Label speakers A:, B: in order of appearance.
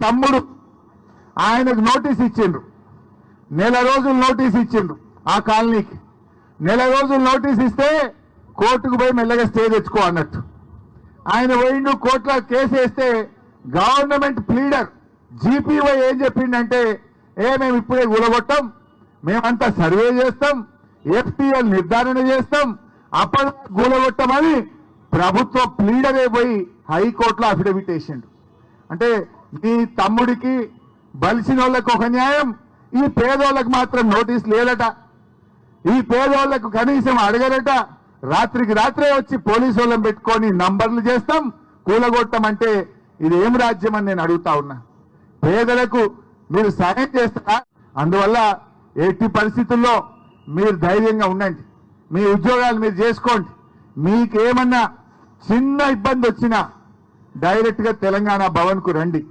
A: తమ్ముడు ఆయనకు నోటీస్ ఇచ్చిండ్రు, నెల రోజులు నోటీస్ ఇచ్చిండ్రు ఆ కాలనీకి. నెల రోజులు నోటీస్ ఇస్తే కోర్టుకు పోయి మెల్లగా స్టే తెచ్చుకో అన్నట్టు. ఆయన పోయిండు, కోర్టులో కేసు వేస్తే గవర్నమెంట్ ప్లీడర్ జీపీవై ఏం చెప్పిండంటే, మేము ఇప్పుడే కూలగొట్టాం, మేమంతా సర్వే చేస్తాం, ఎఫ్టీఎల్ నిర్ధారణ చేస్తాం, అప్పటి కూలగొట్టమని ప్రభుత్వ ప్లీడరే పోయి హైకోర్టులో అఫిడవిట్ వేసిండు. అంటే మీ తమ్ముడికి బలిసిన వాళ్ళకు ఒక న్యాయం, ఈ పేదోళ్ళకు మాత్రం నోటీస్ లేదట. ఈ పేదోళ్లకు కనీసం అడగరట. రాత్రికి రాత్రే వచ్చి పోలీసు వాళ్ళని పెట్టుకొని నంబర్లు చేస్తాం, కూలగొట్టమంటే ఇది ఏం రాజ్యం అని నేను అడుగుతా ఉన్నా. పేదలకు మీరు సాయం చేస్తారా? అందువల్ల ఎట్టి పరిస్థితుల్లో మీరు ధైర్యంగా ఉండండి, మీ ఉద్యోగాలు మీరు చేసుకోండి. మీకేమన్నా చిన్న ఇబ్బంది వచ్చినా డైరెక్ట్గా తెలంగాణ భవన్కు రండి.